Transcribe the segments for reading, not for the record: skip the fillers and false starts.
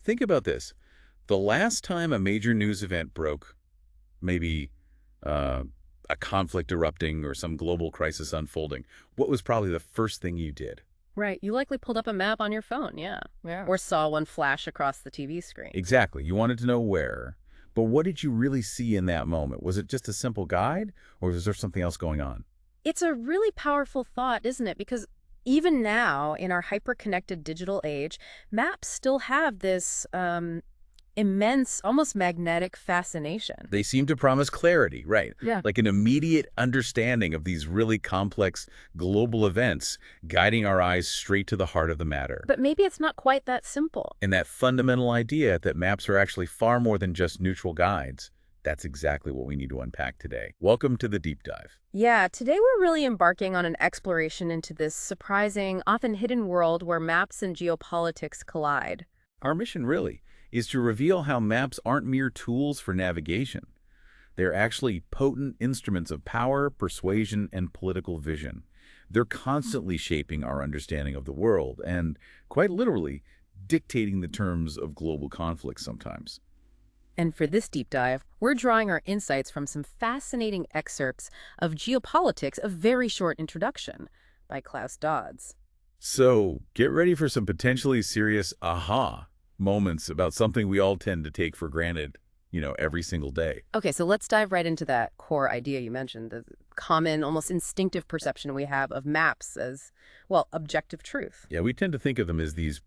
Think about this. The last time a major news event broke, maybe uh, a conflict erupting or some global crisis unfolding, what was probably the first thing you did? Right. You likely pulled up a map on your phone, yeah. Yeah. Or saw one flash across the TV screen. Exactly. You wanted to know where. But what did you really see in that moment? Was it just a simple guide, or was there something else going on? It's a really powerful thought, isn't it? Because even now, in our hyper-connected digital age, maps still have this immense, almost magnetic fascination. They seem to promise clarity, right? Yeah. Like an immediate understanding of these really complex global events, guiding our eyes straight to the heart of the matter. But maybe it's not quite that simple. And that fundamental idea that maps are actually far more than just neutral guides, that's exactly what we need to unpack today. Welcome to the deep dive. Yeah, today we're really embarking on an exploration into this surprising, often hidden world where maps and geopolitics collide. Our mission really is to reveal how maps aren't mere tools for navigation. They're actually potent instruments of power, persuasion, and political vision. They're constantly shaping our understanding of the world and, quite literally, dictating the terms of global conflict sometimes. And for this deep dive, we're drawing our insights from some fascinating excerpts of Geopolitics, a very short introduction by Klaus Dodds. So, get ready for some potentially serious aha moments about something we all tend to take for granted, every single day. Okay, so let's dive right into that core idea you mentioned, the common, almost instinctive perception we have of maps as, well, objective truth. Yeah, we tend to think of them as these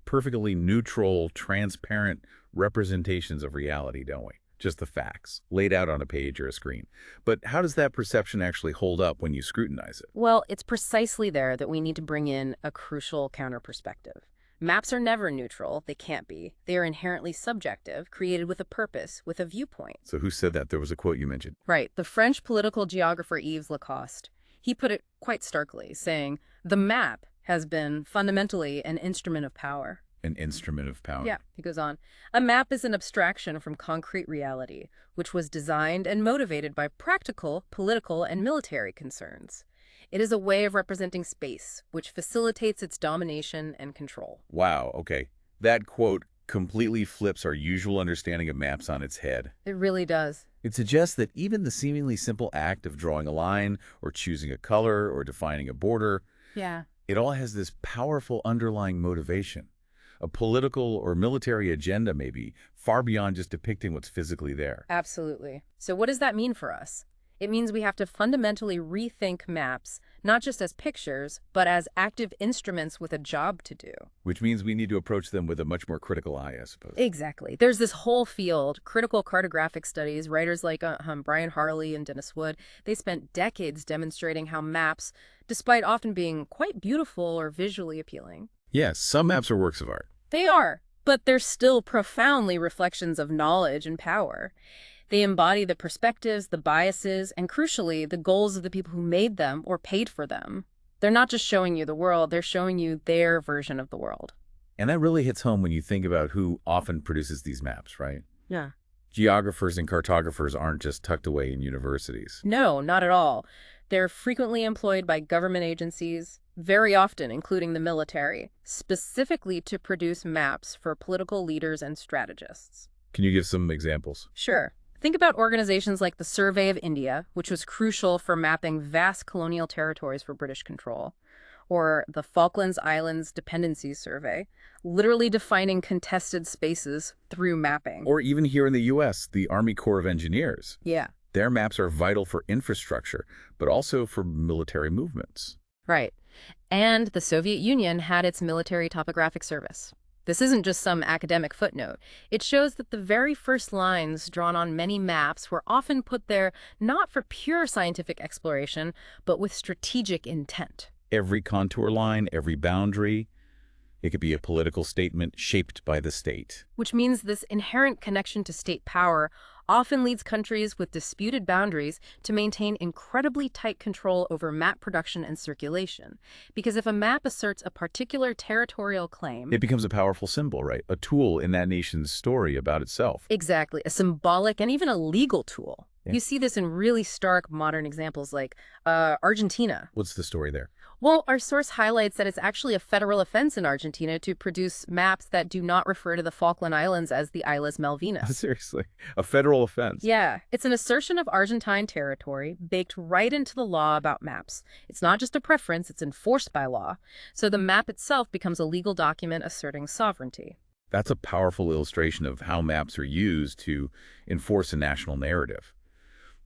perfectly neutral, transparent representations of reality, don't we? Just the facts, laid out on a page or a screen. But how does that perception actually hold up when you scrutinize it? Well, it's precisely there that we need to bring in a crucial counter-perspective. Maps are never neutral. They can't be. They are inherently subjective, created with a purpose, with a viewpoint. So who said that? There was a quote you mentioned. Right. The French political geographer Yves Lacoste. He put it quite starkly, saying, "The map has been fundamentally an instrument of power." An instrument of power. Yeah, he goes on. A map is an abstraction from concrete reality, which was designed and motivated by practical, political, and military concerns. It is a way of representing space, which facilitates its domination and control. Wow, okay. That quote completely flips our usual understanding of maps on its head. It really does. It suggests that even the seemingly simple act of drawing a line or choosing a color or defining a border, Yeah. it all has this powerful underlying motivation. A political or military agenda, maybe, far beyond just depicting what's physically there. Absolutely. So what does that mean for us? It means we have to fundamentally rethink maps, not just as pictures, but as active instruments with a job to do. Which means we need to approach them with a much more critical eye, I suppose. Exactly. There's this whole field, critical cartographic studies, writers like Brian Harley and Dennis Wood, they spent decades demonstrating how maps, despite often being quite beautiful or visually appealing, Yes, some maps are works of art. they are, but they're still profoundly reflections of knowledge and power. They embody the perspectives, the biases, and crucially, the goals of the people who made them or paid for them. They're not just showing you the world, they're showing you their version of the world. And that really hits home when you think about who often produces these maps, right? Yeah. Geographers and cartographers aren't just tucked away in universities. No, not at all. They're frequently employed by government agencies, very often including the military, specifically to produce maps for political leaders and strategists. Can you give some examples? Sure. Think about organizations like the Survey of India, which was crucial for mapping vast colonial territories for British control, or the Falklands Islands Dependencies Survey, literally defining contested spaces through mapping. Or even here in the U.S., the Army Corps of Engineers. Yeah, Their maps are vital for infrastructure, but also for military movements. right. And the Soviet Union had its military topographic service. This isn't just some academic footnote. It shows that the very first lines drawn on many maps were often put there not for pure scientific exploration, but with strategic intent. Every contour line, every boundary, it could be a political statement shaped by the state. Which means this inherent connection to state power often leads countries with disputed boundaries to maintain incredibly tight control over map production and circulation. Because if a map asserts a particular territorial claim, It becomes a powerful symbol, right? A tool in that nation's story about itself. exactly, a symbolic and even a legal tool. Yeah. You see this in really stark modern examples like Argentina. What's the story there? Well, our source highlights that it's actually a federal offense in Argentina to produce maps that do not refer to the Falkland Islands as the Islas Malvinas. Seriously, a federal offense. Yeah, it's an assertion of Argentine territory baked right into the law about maps. It's not just a preference, it's enforced by law. So the map itself becomes a legal document asserting sovereignty. That's a powerful illustration of how maps are used to enforce a national narrative.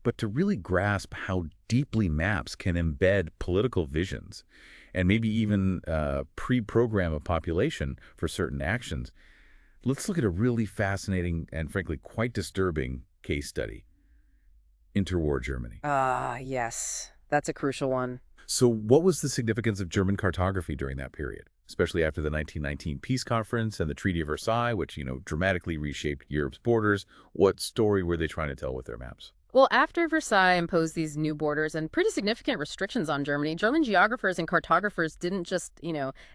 But to really grasp how deeply maps can embed political visions and maybe even pre-program a population for certain actions, let's look at a really fascinating and frankly quite disturbing case study. Interwar Germany. Yes. That's a crucial one. So what was the significance of German cartography during that period, especially after the 1919 peace conference and the Treaty of Versailles, which, dramatically reshaped Europe's borders? What story were they trying to tell with their maps? Well, after Versailles imposed these new borders and pretty significant restrictions on Germany, German geographers and cartographers didn't just,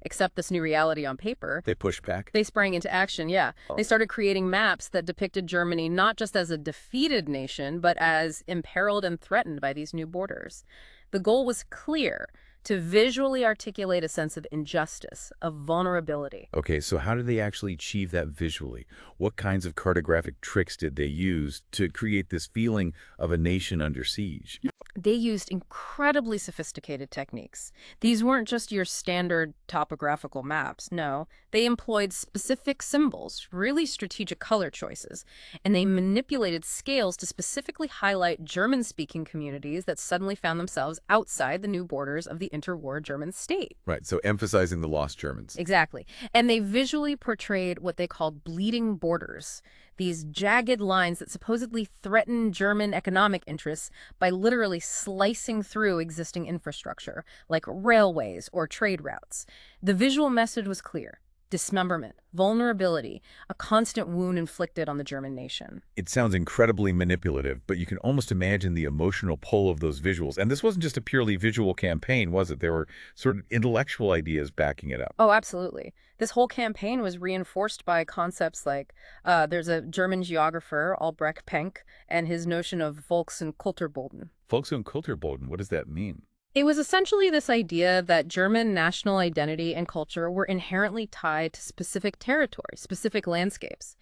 accept this new reality on paper. They pushed back? They sprang into action, yeah. Oh. They started creating maps that depicted Germany not just as a defeated nation, but as imperiled and threatened by these new borders. The goal was clear: to visually articulate a sense of injustice, of vulnerability. Okay, so how did they actually achieve that visually? What kinds of cartographic tricks did they use to create this feeling of a nation under siege? They used incredibly sophisticated techniques. These weren't just your standard topographical maps, no. They employed specific symbols, really strategic color choices, and they manipulated scales to specifically highlight German-speaking communities that suddenly found themselves outside the new borders of the interwar German state. Right, so emphasizing the lost Germans. Exactly. And they visually portrayed what they called bleeding borders, these jagged lines that supposedly threaten German economic interests by literally slicing through existing infrastructure, like railways or trade routes. The visual message was clear: dismemberment, vulnerability, a constant wound inflicted on the German nation. It sounds incredibly manipulative, but you can almost imagine the emotional pull of those visuals. And this wasn't just a purely visual campaign, was it? There were sort of intellectual ideas backing it up. Oh, absolutely. This whole campaign was reinforced by concepts like there's a German geographer, Albrecht Penck, and his notion of Volks- und Kulturboden. Volks- und Kulturboden, what does that mean? It was essentially this idea that German national identity and culture were inherently tied to specific territories, specific landscapes.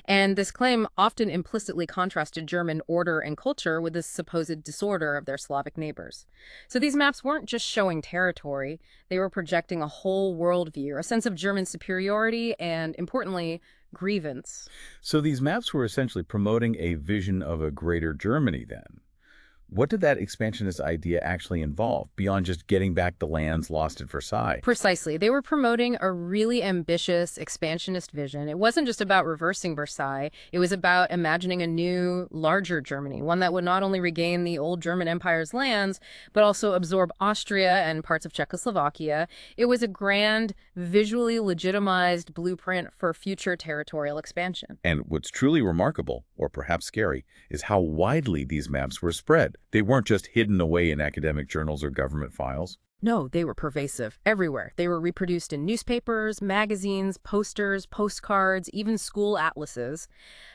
And this claim often implicitly contrasted German order and culture with the supposed disorder of their Slavic neighbors. So these maps weren't just showing territory, they were projecting a whole worldview, a sense of German superiority, and importantly, grievance. So these maps were essentially promoting a vision of a greater Germany then. What did that expansionist idea actually involve, beyond just getting back the lands lost at Versailles? Precisely. They were promoting a really ambitious expansionist vision. It wasn't just about reversing Versailles. It was about imagining a new, larger Germany, one that would not only regain the old German Empire's lands, but also absorb Austria and parts of Czechoslovakia. It was a grand, visually legitimized blueprint for future territorial expansion. And what's truly remarkable, or perhaps scary, is how widely these maps were spread. They weren't just hidden away in academic journals or government files. No, they were pervasive, everywhere. They were reproduced in newspapers, magazines, posters, postcards, even school atlases.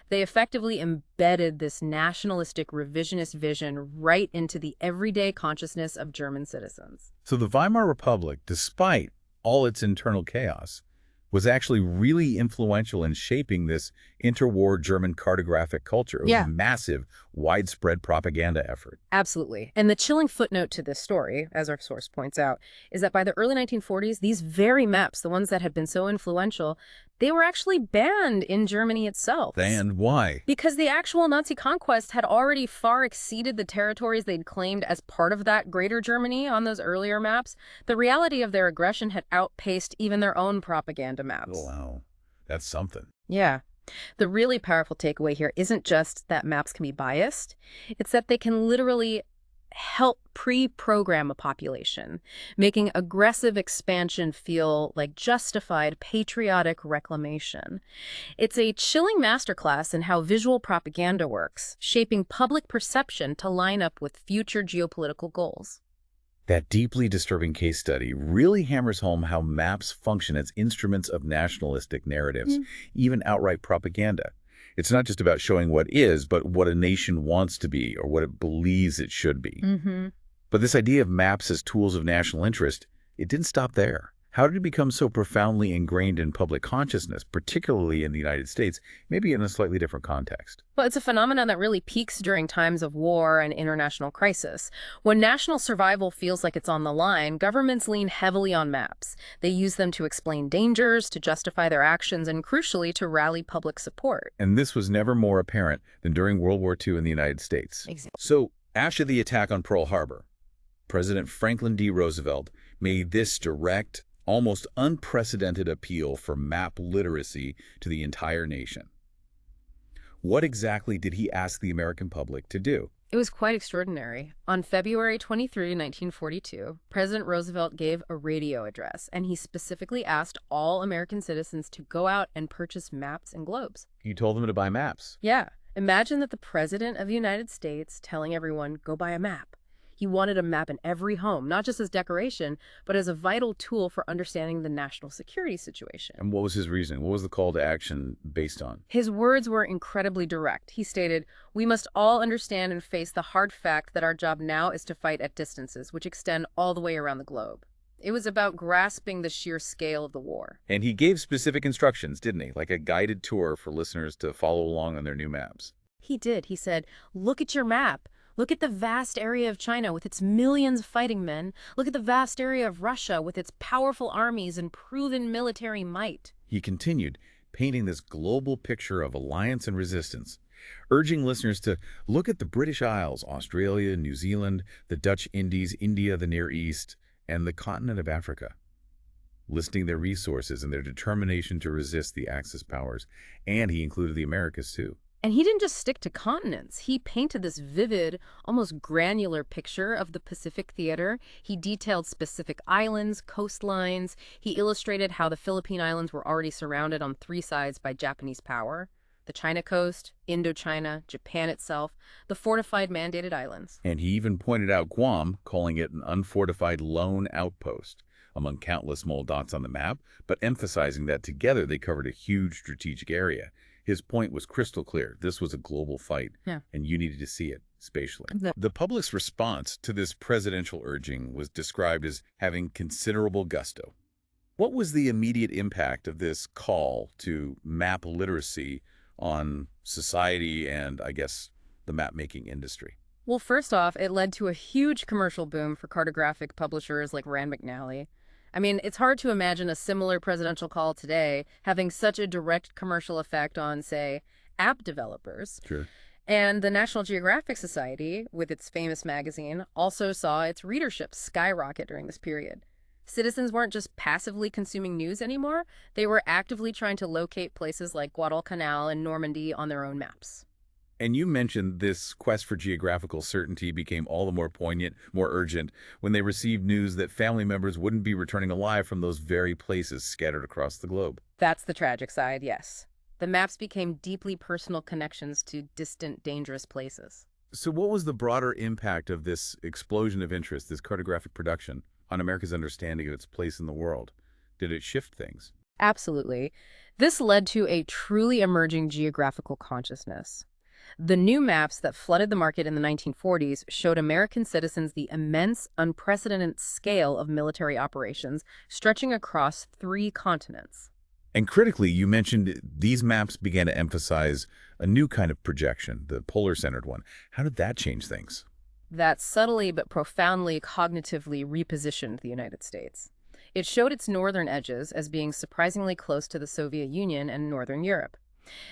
They effectively embedded this nationalistic revisionist vision right into the everyday consciousness of German citizens. So the Weimar Republic, despite all its internal chaos, was actually really influential in shaping this interwar German cartographic culture. It was a massive, widespread propaganda effort. Absolutely. And the chilling footnote to this story, as our source points out, is that by the early 1940s, these very maps, the ones that had been so influential, they were actually banned in Germany itself. And why? Because the actual Nazi conquest had already far exceeded the territories they'd claimed as part of that greater Germany on those earlier maps. The reality of their aggression had outpaced even their own propaganda maps. Oh, wow. That's something. Yeah. The really powerful takeaway here isn't just that maps can be biased. It's that they can literally help pre-program a population, making aggressive expansion feel like justified patriotic reclamation. It's a chilling masterclass in how visual propaganda works, shaping public perception to line up with future geopolitical goals. That deeply disturbing case study really hammers home how maps function as instruments of nationalistic narratives, even outright propaganda. It's not just about showing what is, but what a nation wants to be or what it believes it should be. But this idea of maps as tools of national interest It didn't stop there. How did it become so profoundly ingrained in public consciousness, particularly in the United States, maybe in a slightly different context? Well, it's a phenomenon that really peaks during times of war and international crisis. When national survival feels like it's on the line, governments lean heavily on maps. They use them to explain dangers, to justify their actions, and crucially, to rally public support. And this was never more apparent than during World War II in the United States. Exactly. So, after the attack on Pearl Harbor, President Franklin D. Roosevelt made this direct, almost unprecedented appeal for map literacy to the entire nation. What exactly did he ask the American public to do? It was quite extraordinary. On February 23, 1942, President Roosevelt gave a radio address, and he specifically asked all American citizens to go out and purchase maps and globes. He told them to buy maps. Yeah, imagine that the President of the United States telling everyone, go buy a map. He wanted a map in every home, not just as decoration, but as a vital tool for understanding the national security situation. And what was his reason? What was the call to action based on? His words were incredibly direct. He stated, "We must all understand and face the hard fact that our job now is to fight at distances which extend all the way around the globe." It was about grasping the sheer scale of the war. And he gave specific instructions, didn't he? Like a guided tour for listeners to follow along on their new maps. He did. He said, "Look at your map. Look at the vast area of China with its millions of fighting men. Look at the vast area of Russia with its powerful armies and proven military might." He continued, painting this global picture of alliance and resistance, urging listeners to look at the British Isles, Australia, New Zealand, the Dutch Indies, India, the Near East, and the continent of Africa, listing their resources and their determination to resist the Axis powers. And he included the Americas, too. And he didn't just stick to continents. He painted this vivid, almost granular picture of the Pacific theater. He detailed specific islands, coastlines. He illustrated how the Philippine Islands were already surrounded on three sides by Japanese power: the China coast, Indochina, Japan itself, the fortified mandated islands. And he even pointed out Guam, calling it an unfortified lone outpost among countless small dots on the map, but emphasizing that together they covered a huge strategic area. His point was crystal clear. This was a global fight, and you needed to see it spatially. The public's response to this presidential urging was described as having considerable gusto. What was the immediate impact of this call to map literacy on society and, I guess, the map-making industry? Well, first off, it led to a huge commercial boom for cartographic publishers like Rand McNally. I mean, it's hard to imagine a similar presidential call today having such a direct commercial effect on, say, app developers. Sure. And the National Geographic Society, with its famous magazine, also saw its readership skyrocket during this period. Citizens weren't just passively consuming news anymore. They were actively trying to locate places like Guadalcanal and Normandy on their own maps. And you mentioned this quest for geographical certainty became all the more poignant, more urgent, when they received news that family members wouldn't be returning alive from those very places scattered across the globe. That's the tragic side, yes. The maps became deeply personal connections to distant, dangerous places. So what was the broader impact of this explosion of interest, this cartographic production, on America's understanding of its place in the world? Did it shift things? Absolutely. This led to a truly emerging geographical consciousness. The new maps that flooded the market in the 1940s showed American citizens the immense, unprecedented scale of military operations stretching across 3 continents. And critically, you mentioned these maps began to emphasize a new kind of projection, the polar-centered one. How did that change things? That subtly but profoundly cognitively repositioned the United States. It showed its northern edges as being surprisingly close to the Soviet Union and Northern Europe.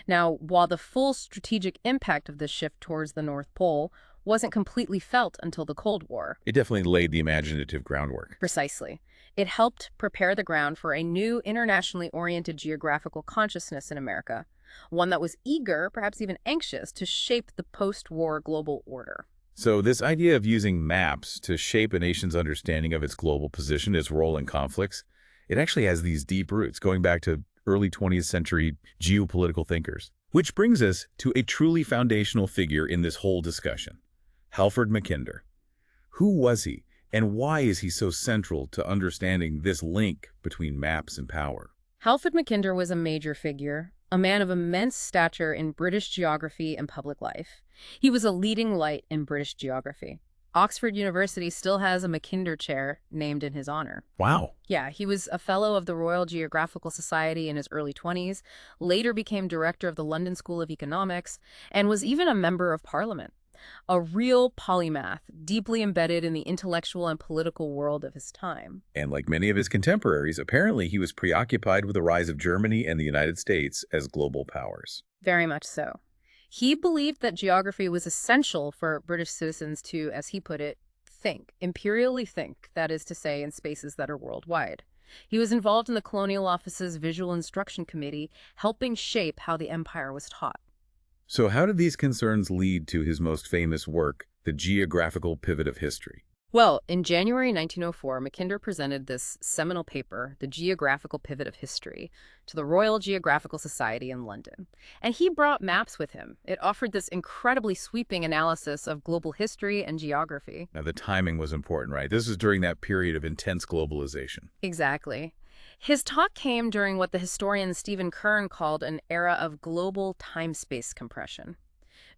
Now, while the full strategic impact of this shift towards the North Pole wasn't completely felt until the Cold War. It definitely laid the imaginative groundwork. Precisely. It helped prepare the ground for a new internationally oriented geographical consciousness in America, one that was eager, perhaps even anxious, to shape the post-war global order. So this idea of using maps to shape a nation's understanding of its global position, its role in conflicts, it actually has these deep roots going back to early 20th century geopolitical thinkers. Which brings us to a truly foundational figure in this whole discussion, Halford Mackinder. Who was he, and why is he so central to understanding this link between maps and power? Halford Mackinder was a major figure, a man of immense stature in British geography and public life. He was a leading light in British geography. Oxford University still has a Mackinder Chair named in his honor. Wow. Yeah, he was a fellow of the Royal Geographical Society in his early 20s, later became director of the London School of Economics, and was even a member of parliament. A real polymath, deeply embedded in the intellectual and political world of his time. And like many of his contemporaries, apparently he was preoccupied with the rise of Germany and the United States as global powers. Very much so. He believed that geography was essential for British citizens to, as he put it, think, imperially think, that is to say, in spaces that are worldwide. He was involved in the Colonial Office's Visual Instruction Committee, helping shape how the empire was taught. So how did these concerns lead to his most famous work, The Geographical Pivot of History? Well, in January 1904, Mackinder presented this seminal paper, The Geographical Pivot of History, to the Royal Geographical Society in London. And he brought maps with him. It offered this incredibly sweeping analysis of global history and geography. Now, the timing was important, right? This was during that period of intense globalization. Exactly. His talk came during what the historian Stephen Kern called an era of global time-space compression.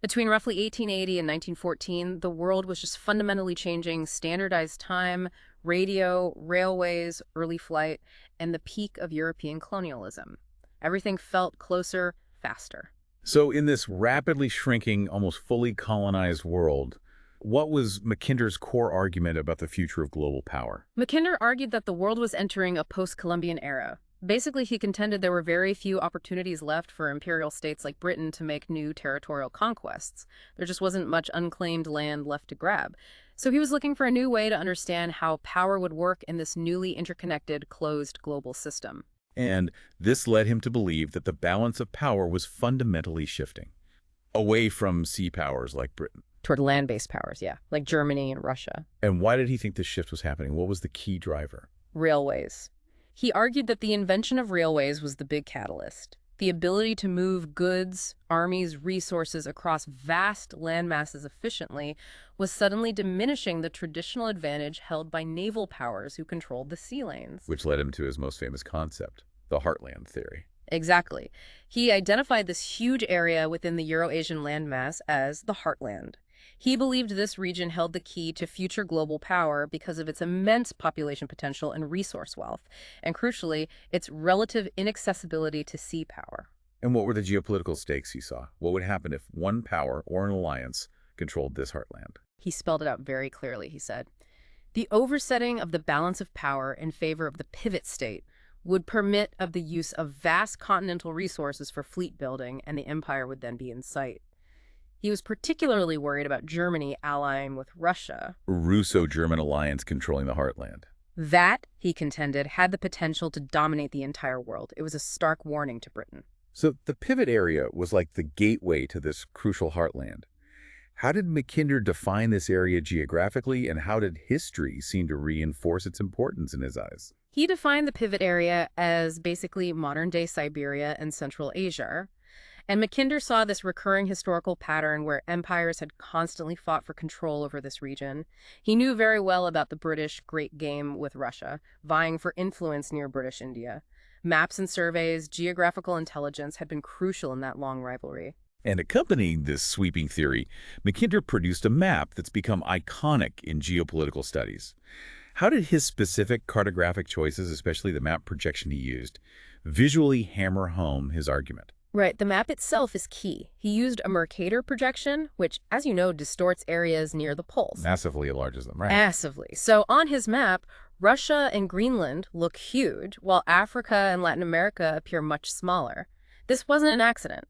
Between roughly 1880 and 1914, the world was just fundamentally changing: standardized time, radio, railways, early flight, and the peak of European colonialism. Everything felt closer, faster. So in this rapidly shrinking, almost fully colonized world, what was Mackinder's core argument about the future of global power? Mackinder argued that the world was entering a post-Columbian era. Basically, he contended there were very few opportunities left for imperial states like Britain to make new territorial conquests. There just wasn't much unclaimed land left to grab. So he was looking for a new way to understand how power would work in this newly interconnected, closed global system. And this led him to believe that the balance of power was fundamentally shifting, away from sea powers like Britain. Toward land-based powers, yeah, like Germany and Russia. And why did he think this shift was happening? What was the key driver? Railways. He argued that the invention of railways was the big catalyst. The ability to move goods, armies, resources across vast land masses efficiently was suddenly diminishing the traditional advantage held by naval powers who controlled the sea lanes. Which led him to his most famous concept, the heartland theory. Exactly. He identified this huge area within the Euro-Asian landmass as the heartland. He believed this region held the key to future global power because of its immense population potential and resource wealth, and crucially, its relative inaccessibility to sea power. And what were the geopolitical stakes he saw? What would happen if one power or an alliance controlled this heartland? He spelled it out very clearly, he said. The oversetting of the balance of power in favor of the pivot state would permit of the use of vast continental resources for fleet building, and the empire would then be in sight. He was particularly worried about Germany allying with Russia. A Russo-German alliance controlling the heartland. That, he contended, had the potential to dominate the entire world. It was a stark warning to Britain. So the pivot area was like the gateway to this crucial heartland. How did Mackinder define this area geographically, and how did history seem to reinforce its importance in his eyes? He defined the pivot area as basically modern-day Siberia and Central Asia. And Mackinder saw this recurring historical pattern where empires had constantly fought for control over this region. He knew very well about the British Great Game with Russia, vying for influence near British India. Maps and surveys, geographical intelligence had been crucial in that long rivalry. And accompanying this sweeping theory, Mackinder produced a map that's become iconic in geopolitical studies. How did his specific cartographic choices, especially the map projection he used, visually hammer home his argument? Right, the map itself is key. He used a Mercator projection, which, as you know, distorts areas near the poles. Massively enlarges them, right? Massively. So on his map, Russia and Greenland look huge, while Africa and Latin America appear much smaller. This wasn't an accident.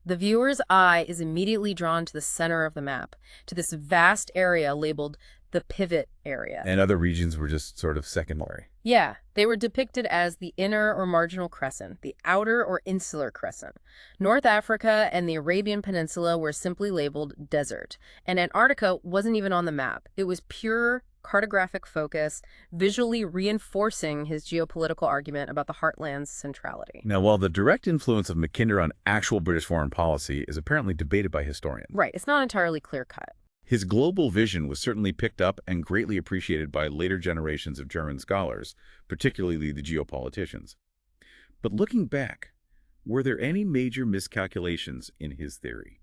The viewer's eye is immediately drawn to the center of the map, to this vast area labeled the pivot area. And other regions were just sort of secondary. Yeah, they were depicted as the inner or marginal crescent, the outer or insular crescent. North Africa and the Arabian Peninsula were simply labeled desert, and Antarctica wasn't even on the map. It was pure cartographic focus, visually reinforcing his geopolitical argument about the heartland's centrality. Now, while the direct influence of Mackinder on actual British foreign policy is apparently debated by historians, Right, it's not entirely clear-cut. his global vision was certainly picked up and greatly appreciated by later generations of German scholars, particularly the geopoliticians. But looking back, were there any major miscalculations in his theory?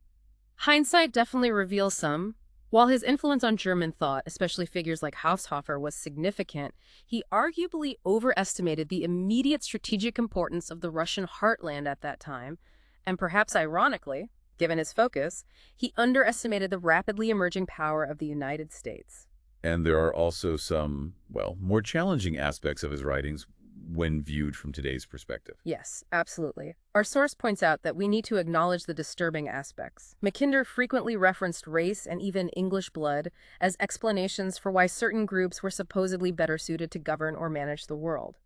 Hindsight definitely reveals some. While his influence on German thought, especially figures like Haushofer, was significant, he arguably overestimated the immediate strategic importance of the Russian heartland at that time, and perhaps ironically, given his focus, he underestimated the rapidly emerging power of the United States. And there are also some, well, more challenging aspects of his writings when viewed from today's perspective. Yes, absolutely. Our source points out that we need to acknowledge the disturbing aspects. Mackinder frequently referenced race and even English blood as explanations for why certain groups were supposedly better suited to govern or manage the world.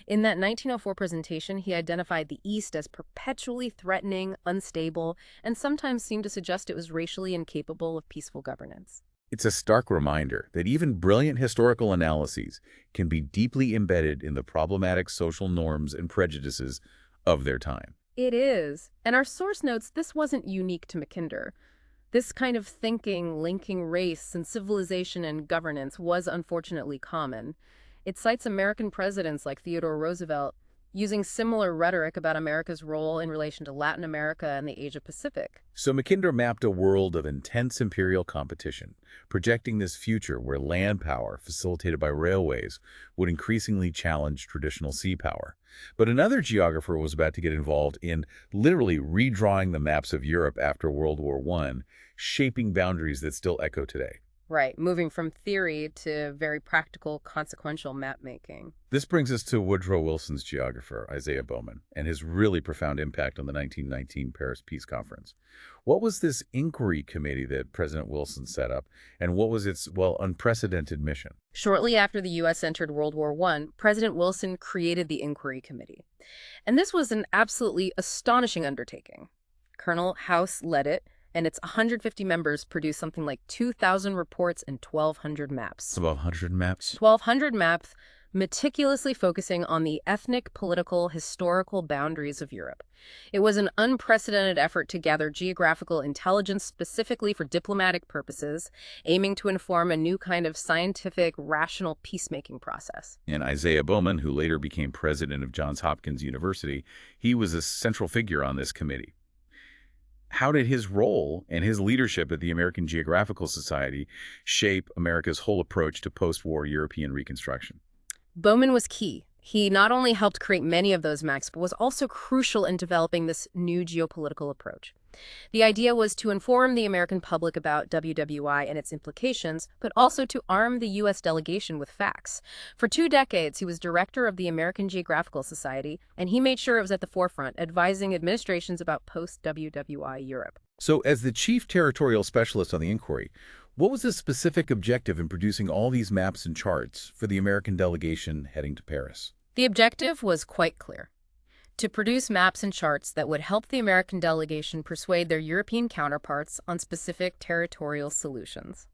In that 1904 presentation, he identified the East as perpetually threatening, unstable, and sometimes seemed to suggest it was racially incapable of peaceful governance. It's a stark reminder that even brilliant historical analyses can be deeply embedded in the problematic social norms and prejudices of their time. It is. And our source notes this wasn't unique to Mackinder. This kind of thinking, linking race and civilization and governance was unfortunately common. It cites American presidents like Theodore Roosevelt using similar rhetoric about America's role in relation to Latin America and the Asia-Pacific. So Mackinder mapped a world of intense imperial competition, projecting this future where land power, facilitated by railways, would increasingly challenge traditional sea power. But another geographer was about to get involved in literally redrawing the maps of Europe after World War I, shaping boundaries that still echo today. Right, moving from theory to very practical, consequential map-making. This brings us to Woodrow Wilson's geographer, Isaiah Bowman, and his really profound impact on the 1919 Paris Peace Conference. What was this inquiry committee that President Wilson set up, and what was its, well, unprecedented mission? Shortly after the U.S. entered World War I, President Wilson created the Inquiry Committee. And this was an absolutely astonishing undertaking. Colonel House led it, and its 150 members produced something like 2,000 reports and 1,200 maps. About 100 maps? 1,200 maps meticulously focusing on the ethnic, political, historical boundaries of Europe. It was an unprecedented effort to gather geographical intelligence specifically for diplomatic purposes, aiming to inform a new kind of scientific, rational peacemaking process. And Isaiah Bowman, who later became president of Johns Hopkins University, he was a central figure on this committee. How did his role and his leadership at the American Geographical Society shape America's whole approach to post-war European reconstruction? Bowman was key. He not only helped create many of those maps, but was also crucial in developing this new geopolitical approach. The idea was to inform the American public about WWI and its implications, but also to arm the U.S. delegation with facts. For 2 decades, he was director of the American Geographical Society, and he made sure it was at the forefront, advising administrations about post-WWI Europe. So as the chief territorial specialist on the inquiry, what was the specific objective in producing all these maps and charts for the American delegation heading to Paris? The objective was quite clear: to produce maps and charts that would help the American delegation persuade their European counterparts on specific territorial solutions.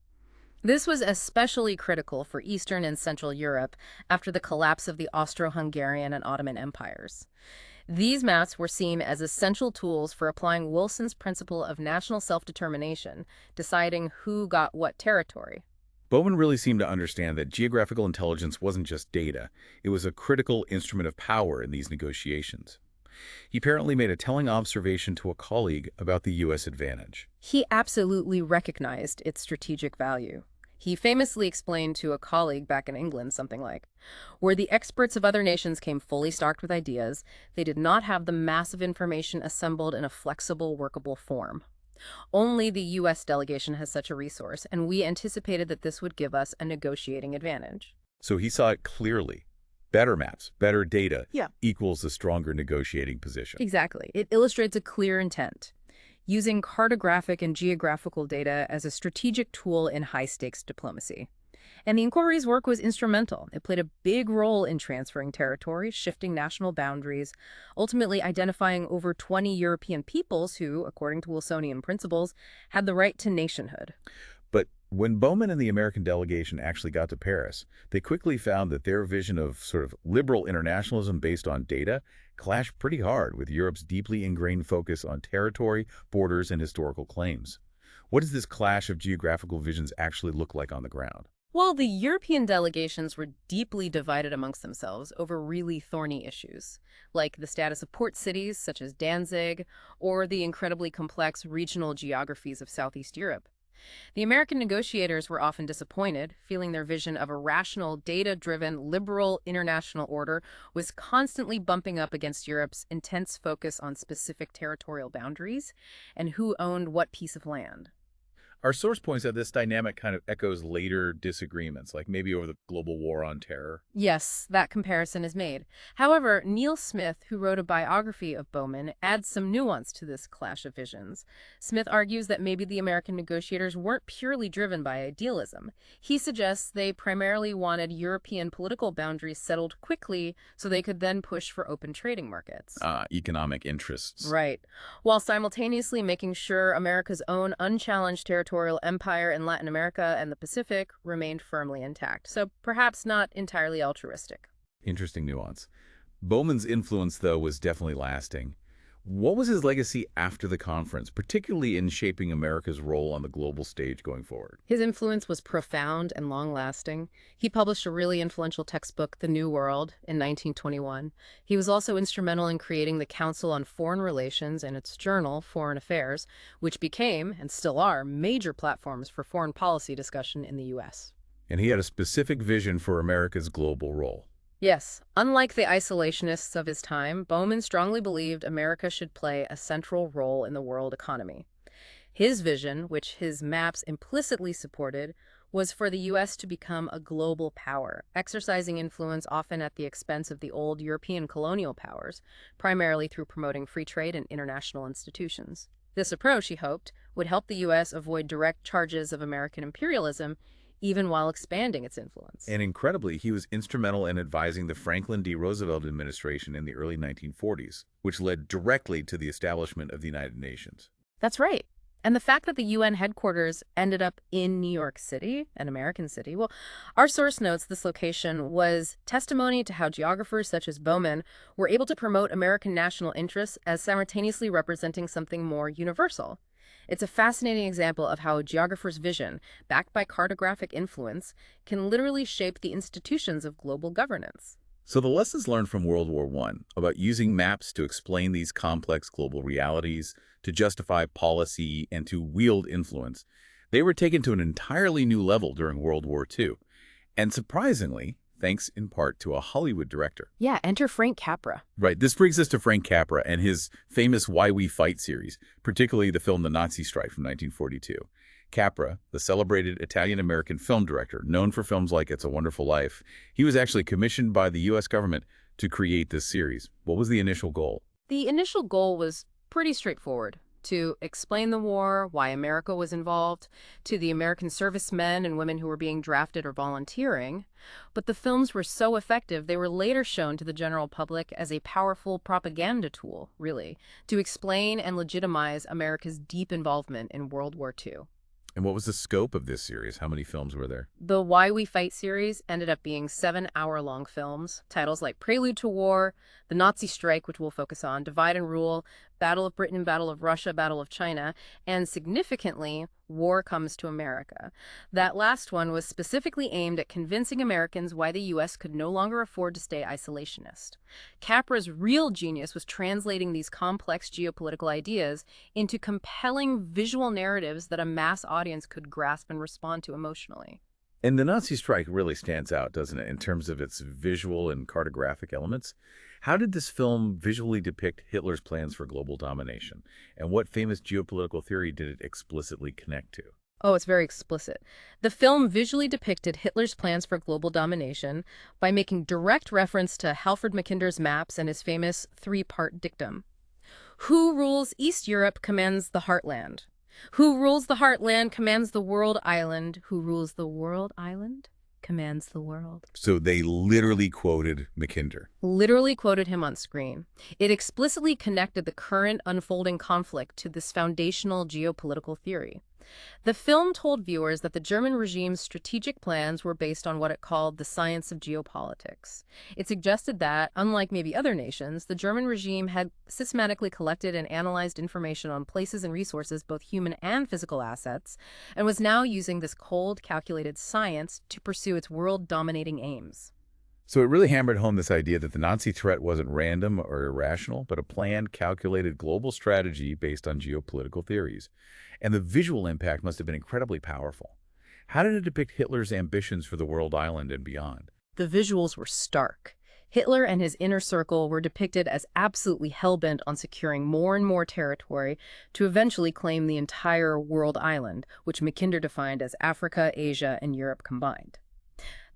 This was especially critical for Eastern and Central Europe after the collapse of the Austro-Hungarian and Ottoman empires. These maps were seen as essential tools for applying Wilson's principle of national self-determination, deciding who got what territory. Bowman really seemed to understand that geographical intelligence wasn't just data. It was a critical instrument of power in these negotiations. He apparently made a telling observation to a colleague about the U.S. advantage. He absolutely recognized its strategic value. He famously explained to a colleague back in England something like, where the experts of other nations came fully stocked with ideas, they did not have the massive information assembled in a flexible, workable form. Only the U.S. delegation has such a resource, and we anticipated that this would give us a negotiating advantage. So he saw it clearly. Better maps, better data equals a stronger negotiating position. Exactly. It illustrates a clear intent, using cartographic and geographical data as a strategic tool in high-stakes diplomacy. And the inquiry's work was instrumental. It played a big role in transferring territory, shifting national boundaries, ultimately identifying over 20 European peoples who, according to Wilsonian principles, had the right to nationhood. But when Bowman and the American delegation actually got to Paris, they quickly found that their vision of sort of liberal internationalism based on data clashed pretty hard with Europe's deeply ingrained focus on territory, borders, and historical claims. What does this clash of geographical visions actually look like on the ground? Well, the European delegations were deeply divided amongst themselves over really thorny issues, like the status of port cities such as Danzig, or the incredibly complex regional geographies of Southeast Europe. The American negotiators were often disappointed, feeling their vision of a rational, data-driven, liberal international order was constantly bumping up against Europe's intense focus on specific territorial boundaries and who owned what piece of land. Our source points that this dynamic kind of echoes later disagreements, like maybe over the global war on terror. Yes, that comparison is made. However, Neil Smith, who wrote a biography of Bowman, adds some nuance to this clash of visions. Smith argues that maybe the American negotiators weren't purely driven by idealism. He suggests they primarily wanted European political boundaries settled quickly so they could then push for open trading markets. Economic interests. Right, while simultaneously making sure America's own unchallenged territorial empire in Latin America and the Pacific remained firmly intact. So perhaps not entirely altruistic. Interesting nuance. Bowman's influence, though, was definitely lasting. What was his legacy after the conference, particularly in shaping America's role on the global stage going forward? His influence was profound and long-lasting. He published a really influential textbook, The New World, in 1921. He was also instrumental in creating the Council on Foreign Relations and its journal, Foreign Affairs, which became, and still are, major platforms for foreign policy discussion in the U.S. And he had a specific vision for America's global role. Yes, unlike the isolationists of his time, Bowman strongly believed America should play a central role in the world economy. His vision, which his maps implicitly supported, was for the U.S. to become a global power, exercising influence often at the expense of the old European colonial powers, primarily through promoting free trade and international institutions. This approach, he hoped, would help the U.S. avoid direct charges of American imperialism, even while expanding its influence. And incredibly, he was instrumental in advising the Franklin D. Roosevelt administration in the early 1940s, which led directly to the establishment of the United Nations. That's right. And the fact that the UN headquarters ended up in New York City, an American city, well, our source notes this location was testimony to how geographers such as Bowman were able to promote American national interests as simultaneously representing something more universal. It's a fascinating example of how a geographer's vision, backed by cartographic influence, can literally shape the institutions of global governance. So the lessons learned from World War I about using maps to explain these complex global realities, to justify policy, and to wield influence, they were taken to an entirely new level during World War II. And surprisingly, thanks in part to a Hollywood director. Yeah, enter Frank Capra. Right, this brings us to Frank Capra and his famous Why We Fight series, particularly the film The Nazi Strike from 1942. Capra, the celebrated Italian-American film director, known for films like It's a Wonderful Life, he was actually commissioned by the U.S. government to create this series. What was the initial goal? The initial goal was pretty straightforward: to explain the war, why America was involved, to the American servicemen and women who were being drafted or volunteering. But the films were so effective, they were later shown to the general public as a powerful propaganda tool, really, to explain and legitimize America's deep involvement in World War II. And what was the scope of this series? How many films were there? The Why We Fight series ended up being 7-hour-long films. Titles like Prelude to War, The Nazi Strike, which we'll focus on, Divide and Rule, Battle of Britain, Battle of Russia, Battle of China, and significantly, War Comes to America. That last one was specifically aimed at convincing Americans why the U.S. could no longer afford to stay isolationist. Capra's real genius was translating these complex geopolitical ideas into compelling visual narratives that a mass audience could grasp and respond to emotionally. And the Nazi Strike really stands out, doesn't it, in terms of its visual and cartographic elements? How did this film visually depict Hitler's plans for global domination? And what famous geopolitical theory did it explicitly connect to? Oh, it's very explicit. The film visually depicted Hitler's plans for global domination by making direct reference to Halford Mackinder's maps and his famous three-part dictum. Who rules East Europe commands the heartland. Who rules the heartland commands the world island. Who rules the world island commands the world. So they literally quoted Mackinder. Literally quoted him on screen. It explicitly connected the current unfolding conflict to this foundational geopolitical theory. The film told viewers that the German regime's strategic plans were based on what it called the science of geopolitics. It suggested that, unlike maybe other nations, the German regime had systematically collected and analyzed information on places and resources, both human and physical assets, and was now using this cold, calculated science to pursue its world-dominating aims. So it really hammered home this idea that the Nazi threat wasn't random or irrational, but a planned, calculated global strategy based on geopolitical theories. And the visual impact must have been incredibly powerful. How did it depict Hitler's ambitions for the world island and beyond? The visuals were stark. Hitler and his inner circle were depicted as absolutely hell-bent on securing more and more territory to eventually claim the entire world island, which Mackinder defined as Africa, Asia, and Europe combined.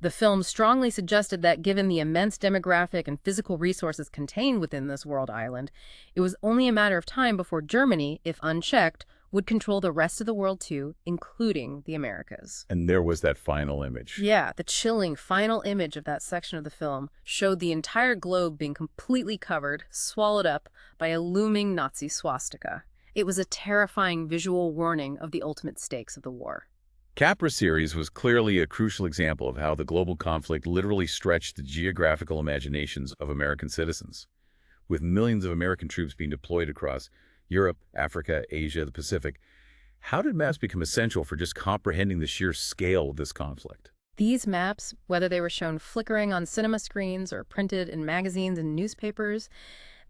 The film strongly suggested that given the immense demographic and physical resources contained within this world island, it was only a matter of time before Germany, if unchecked, would control the rest of the world too, including the Americas. And there was that final image. Yeah, the chilling final image of that section of the film showed the entire globe being completely covered, swallowed up by a looming Nazi swastika. It was a terrifying visual warning of the ultimate stakes of the war. Capra series was clearly a crucial example of how the global conflict literally stretched the geographical imaginations of American citizens. With millions of American troops being deployed across Europe, Africa, Asia, the Pacific, how did maps become essential for just comprehending the sheer scale of this conflict? These maps, whether they were shown flickering on cinema screens or printed in magazines and newspapers,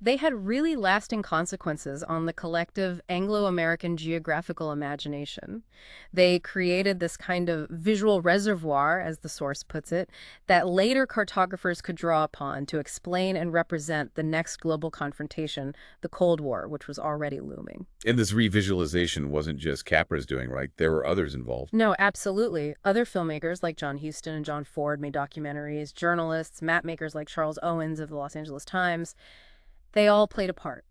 they had really lasting consequences on the collective Anglo-American geographical imagination. They created this kind of visual reservoir, as the source puts it, that later cartographers could draw upon to explain and represent the next global confrontation, the Cold War, which was already looming. And this revisualization wasn't just Capra's doing, right? There were others involved. No, absolutely. Other filmmakers like John Huston and John Ford made documentaries, journalists, mapmakers like Charles Owens of the Los Angeles Times. They all played a part.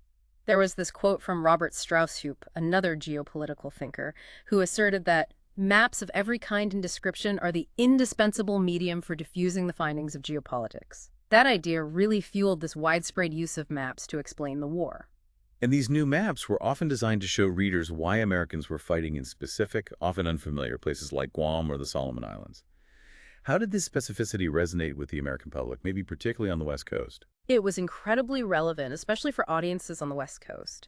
There was this quote from Robert Strausshoop, another geopolitical thinker, who asserted that maps of every kind and description are the indispensable medium for diffusing the findings of geopolitics. That idea really fueled this widespread use of maps to explain the war. And these new maps were often designed to show readers why Americans were fighting in specific, often unfamiliar places like Guam or the Solomon Islands. How did this specificity resonate with the American public, maybe particularly on the West Coast? It was incredibly relevant, especially for audiences on the West Coast.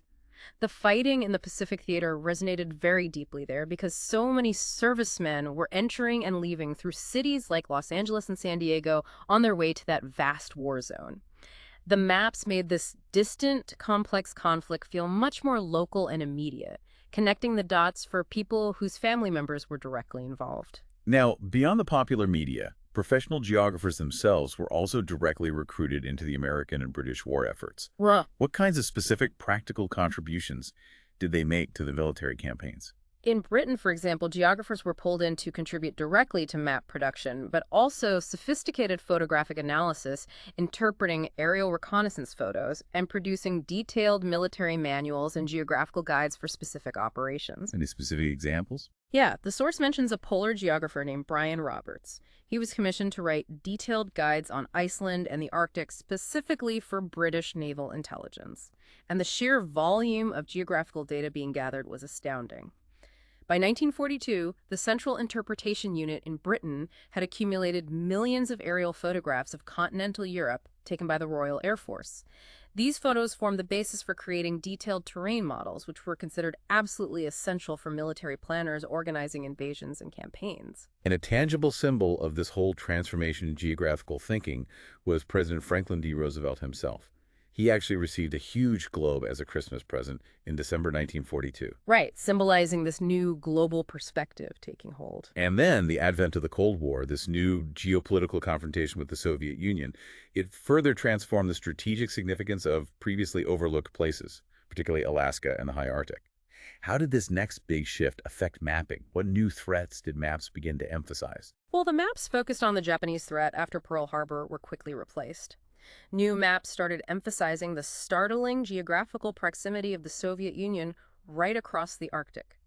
The fighting in the Pacific Theater resonated very deeply there because so many servicemen were entering and leaving through cities like Los Angeles and San Diego on their way to that vast war zone. The maps made this distant, complex conflict feel much more local and immediate, connecting the dots for people whose family members were directly involved. Now, beyond the popular media, professional geographers themselves were also directly recruited into the American and British war efforts. Well, What kinds of specific practical contributions did they make to the military campaigns? in Britain, for example, geographers were pulled in to contribute directly to map production, but also sophisticated photographic analysis, interpreting aerial reconnaissance photos, and producing detailed military manuals and geographical guides for specific operations. Any specific examples? Yeah, the source mentions a polar geographer named Brian Roberts. He was commissioned to write detailed guides on Iceland and the Arctic specifically for British naval intelligence. And the sheer volume of geographical data being gathered was astounding. By 1942, the Central Interpretation Unit in Britain had accumulated millions of aerial photographs of continental Europe taken by the Royal Air Force. These photos formed the basis for creating detailed terrain models, which were considered absolutely essential for military planners organizing invasions and campaigns. And a tangible symbol of this whole transformation in geographical thinking was President Franklin D. Roosevelt himself. He actually received a huge globe as a Christmas present in December 1942. Right, symbolizing this new global perspective taking hold. And then the advent of the Cold War, this new geopolitical confrontation with the Soviet Union, it further transformed the strategic significance of previously overlooked places, particularly Alaska and the high Arctic. How did this next big shift affect mapping? What new threats did maps begin to emphasize? Well, the maps focused on the Japanese threat after Pearl Harbor were quickly replaced. New maps started emphasizing the startling geographical proximity of the Soviet Union right across the Arctic.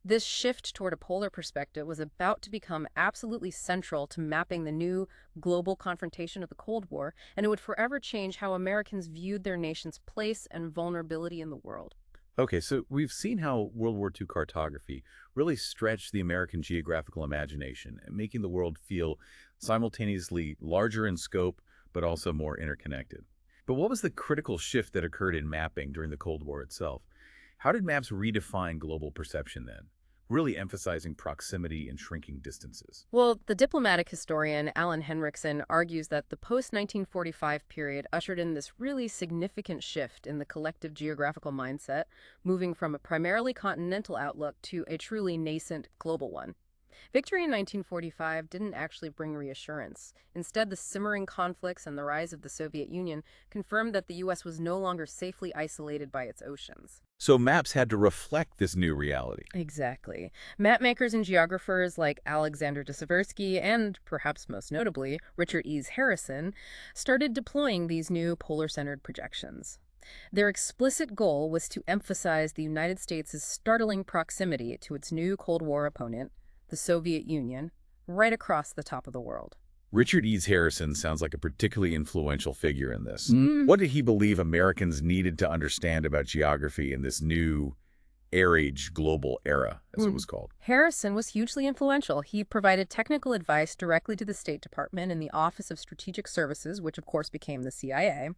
This shift toward a polar perspective was about to become absolutely central to mapping the new global confrontation of the Cold War, and it would forever change how Americans viewed their nation's place and vulnerability in the world. Okay, so we've seen how World War II cartography really stretched the American geographical imagination, making the world feel simultaneously larger in scope, but also more interconnected. But what was the critical shift that occurred in mapping during the Cold War itself? How did maps redefine global perception then? really emphasizing proximity and shrinking distances. Well, the diplomatic historian Alan Henriksen argues that the post-1945 period ushered in this really significant shift in the collective geographical mindset, moving from a primarily continental outlook to a truly nascent global one. Victory in 1945 didn't actually bring reassurance. Instead, the simmering conflicts and the rise of the Soviet Union confirmed that the U.S. was no longer safely isolated by its oceans. So maps had to reflect this new reality. Exactly. Mapmakers and geographers like Alexander de Seversky and, perhaps most notably, Richard E. Harrison started deploying these new polar-centered projections. Their explicit goal was to emphasize the United States' startling proximity to its new Cold War opponent, the Soviet Union, right across the top of the world. Richard E. Harrison sounds like a particularly influential figure in this. Mm. What did he believe Americans needed to understand about geography in this new air-age global era, as it was called? Harrison was hugely influential. He provided technical advice directly to the State Department and the Office of Strategic Services, which of course became the CIA.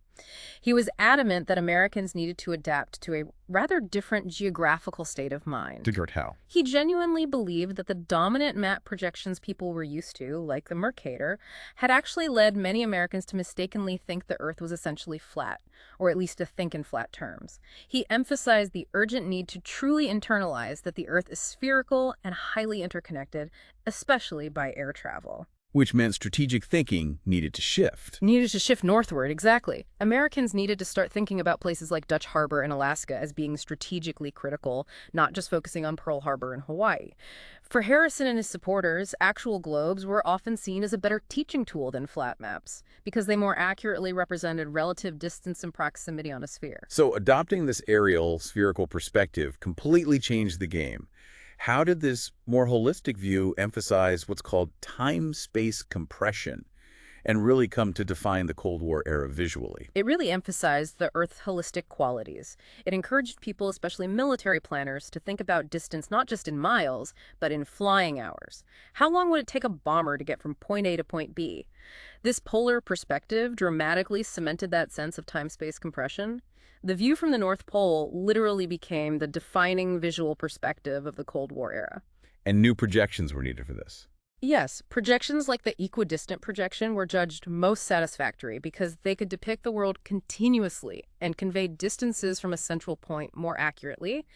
He was adamant that Americans needed to adapt to a rather different geographical state of mind. Different how? He genuinely believed that the dominant map projections people were used to, like the Mercator, had actually led many Americans to mistakenly think the Earth was essentially flat, or at least to think in flat terms. He emphasized the urgent need to truly internalize that the Earth is spherical and highly interconnected, especially by air travel. Which meant strategic thinking needed to shift. Needed to shift northward, exactly. Americans needed to start thinking about places like Dutch Harbor and Alaska as being strategically critical, not just focusing on Pearl Harbor and Hawaii. For Harrison and his supporters, actual globes were often seen as a better teaching tool than flat maps, because they more accurately represented relative distance and proximity on a sphere. So adopting this aerial, spherical perspective completely changed the game. How did this more holistic view emphasize what's called time-space compression and really come to define the Cold War era visually? It really emphasized the Earth's holistic qualities. It encouraged people, especially military planners, to think about distance not just in miles, but in flying hours. How long would it take a bomber to get from point A to point B? This polar perspective dramatically cemented that sense of time-space compression. The view from the North Pole literally became the defining visual perspective of the Cold War era. And new projections were needed for this. Yes, projections like the equidistant projection were judged most satisfactory because they could depict the world continuously and convey distances from a central point more accurately.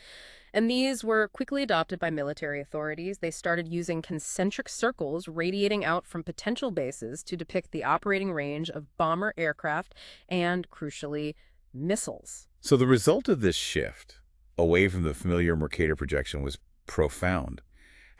And these were quickly adopted by military authorities. They started using concentric circles radiating out from potential bases to depict the operating range of bomber aircraft and, crucially, missiles. So the result of this shift away from the familiar Mercator projection was profound.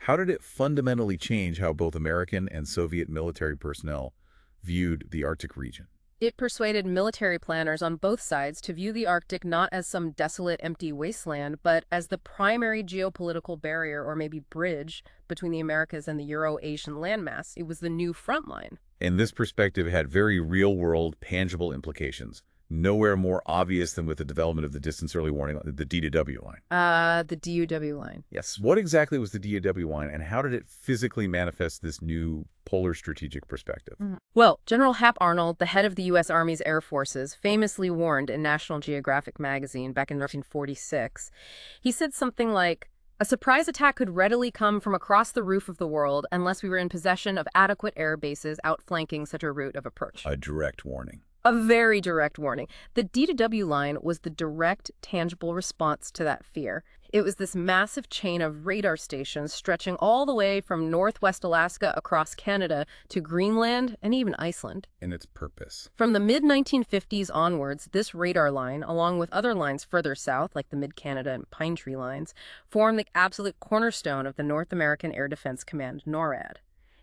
How did it fundamentally change how both American and Soviet military personnel viewed the Arctic region? It persuaded military planners on both sides to view the Arctic not as some desolate, empty wasteland, but as the primary geopolitical barrier or maybe bridge between the Americas and the Euro-Asian landmass. It was the new front line. And this perspective had very real-world, tangible implications. Nowhere more obvious than with the development of the distance early warning, the D-to-W line. The DUW line. Yes. What exactly was the D-to-W line, and how did it physically manifest this new polar strategic perspective? Well, General Hap Arnold, the head of the U.S. Army's Air Forces, famously warned in National Geographic magazine back in 1946. He said something like, "A surprise attack could readily come from across the roof of the world unless we were in possession of adequate air bases outflanking such a route of approach." A direct warning. A very direct warning. The D-to-W line was the direct, tangible response to that fear. It was this massive chain of radar stations stretching all the way from northwest Alaska across Canada to Greenland and even Iceland. And its purpose. From the mid-1950s onwards, this radar line, along with other lines further south, like the Mid-Canada and Pine Tree lines, formed the absolute cornerstone of the North American Air Defense Command, NORAD.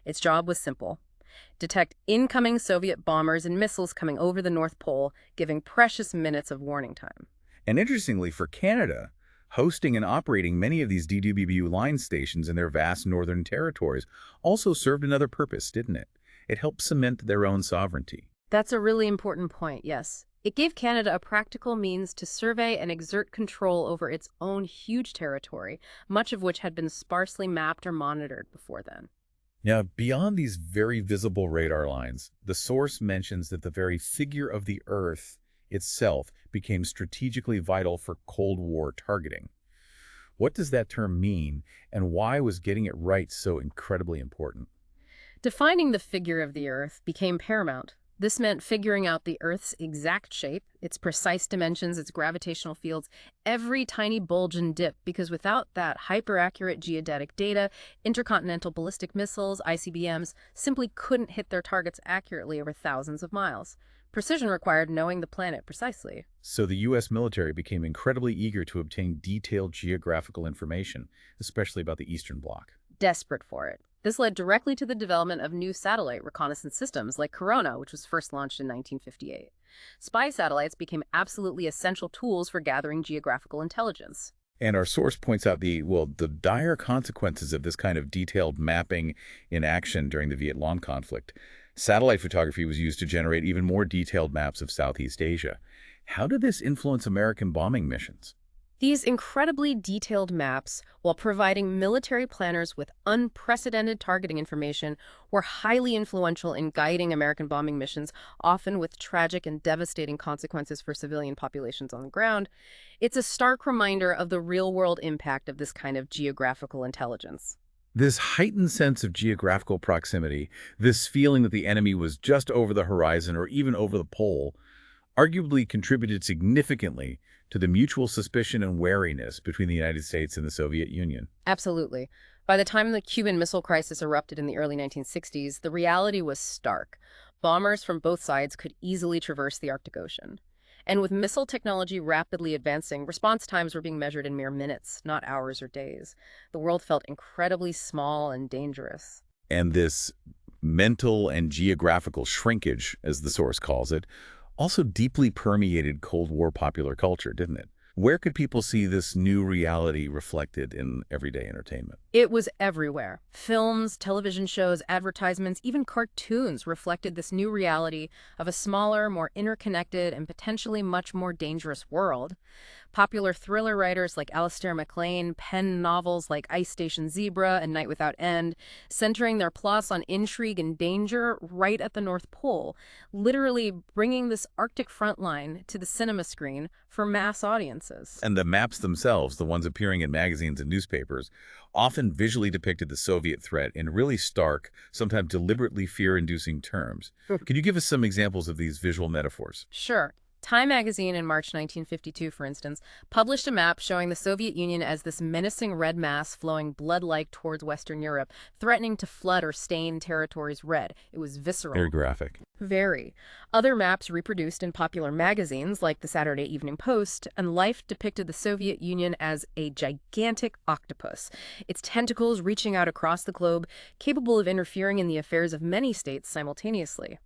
Its job was simple: detect incoming Soviet bombers and missiles coming over the North Pole, giving precious minutes of warning time. And interestingly, for Canada, hosting and operating many of these DWBU line stations in their vast northern territories also served another purpose, didn't it? It helped cement their own sovereignty. That's a really important point, yes. It gave Canada a practical means to survey and exert control over its own huge territory, much of which had been sparsely mapped or monitored before then. Now, beyond these very visible radar lines, the source mentions that the very figure of the Earth itself became strategically vital for Cold War targeting. What does that term mean, and why was getting it right so incredibly important? Defining the figure of the Earth became paramount. This meant figuring out the Earth's exact shape, its precise dimensions, its gravitational fields, every tiny bulge and dip, because without that hyper-accurate geodetic data, intercontinental ballistic missiles, ICBMs, simply couldn't hit their targets accurately over thousands of miles. Precision required knowing the planet precisely. So the U.S. military became incredibly eager to obtain detailed geographical information, especially about the Eastern Bloc. Desperate for it. This led directly to the development of new satellite reconnaissance systems like Corona, which was first launched in 1958. Spy satellites became absolutely essential tools for gathering geographical intelligence. And our source points out the dire consequences of this kind of detailed mapping in action during the Vietnam conflict. Satellite photography was used to generate even more detailed maps of Southeast Asia. How did this influence American bombing missions? These incredibly detailed maps, while providing military planners with unprecedented targeting information, were highly influential in guiding American bombing missions, often with tragic and devastating consequences for civilian populations on the ground. It's a stark reminder of the real-world impact of this kind of geographical intelligence. This heightened sense of geographical proximity, this feeling that the enemy was just over the horizon or even over the pole, arguably contributed significantly to the mutual suspicion and wariness between the United States and the Soviet Union. Absolutely. By the time the Cuban Missile Crisis erupted in the early 1960s, the reality was stark. Bombers from both sides could easily traverse the Arctic Ocean. And with missile technology rapidly advancing, response times were being measured in mere minutes, not hours or days. The world felt incredibly small and dangerous. And this mental and geographical shrinkage, as the source calls it, also deeply permeated Cold War popular culture, didn't it? Where could people see this new reality reflected in everyday entertainment? It was everywhere. Films, television shows, advertisements, even cartoons reflected this new reality of a smaller, more interconnected, and potentially much more dangerous world. Popular thriller writers like Alistair MacLean penned novels like Ice Station Zebra and Night Without End, centering their plots on intrigue and danger right at the North Pole, literally bringing this Arctic front line to the cinema screen for mass audiences. And the maps themselves, the ones appearing in magazines and newspapers, often visually depicted the Soviet threat in really stark, sometimes deliberately fear-inducing terms. Could you give us some examples of these visual metaphors? Sure. Time magazine in March 1952, for instance, published a map showing the Soviet Union as this menacing red mass flowing blood-like towards Western Europe, threatening to flood or stain territories red. It was visceral. Very graphic. Very. Other maps reproduced in popular magazines like the Saturday Evening Post and Life depicted the Soviet Union as a gigantic octopus, its tentacles reaching out across the globe, capable of interfering in the affairs of many states simultaneously.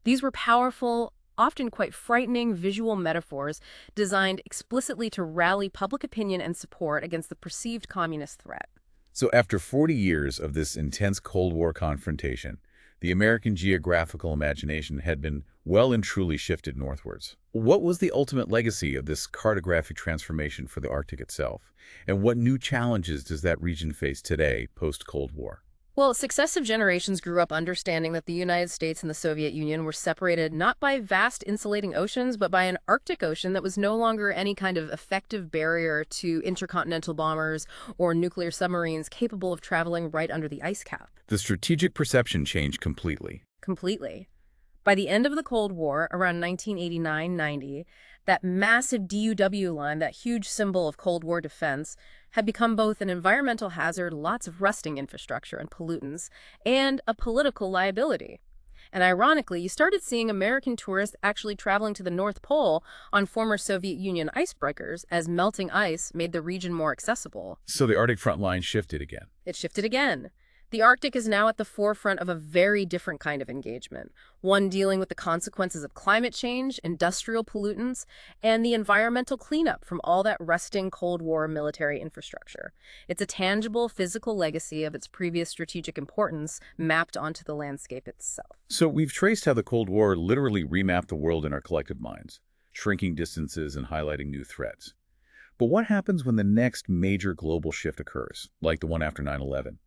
These were powerful, often quite frightening visual metaphors designed explicitly to rally public opinion and support against the perceived communist threat. So after 40 years of this intense Cold War confrontation, the American geographical imagination had been well and truly shifted northwards. What was the ultimate legacy of this cartographic transformation for the Arctic itself? And what new challenges does that region face today, post-Cold War? Well, successive generations grew up understanding that the United States and the Soviet Union were separated not by vast insulating oceans, but by an Arctic Ocean that was no longer any kind of effective barrier to intercontinental bombers or nuclear submarines capable of traveling right under the ice cap. The strategic perception changed completely. Completely. By the end of the Cold War, around 1989-90, that massive DUW line, that huge symbol of Cold War defense, had become both an environmental hazard, lots of rusting infrastructure and pollutants, and a political liability. And ironically, you started seeing American tourists actually traveling to the North Pole on former Soviet Union icebreakers as melting ice made the region more accessible. So the Arctic front line shifted again. It shifted again. The Arctic is now at the forefront of a very different kind of engagement, one dealing with the consequences of climate change, industrial pollutants, and the environmental cleanup from all that rusting Cold War military infrastructure. It's a tangible physical legacy of its previous strategic importance mapped onto the landscape itself. So we've traced how the Cold War literally remapped the world in our collective minds, shrinking distances and highlighting new threats. But what happens when the next major global shift occurs, like the one after 9/11?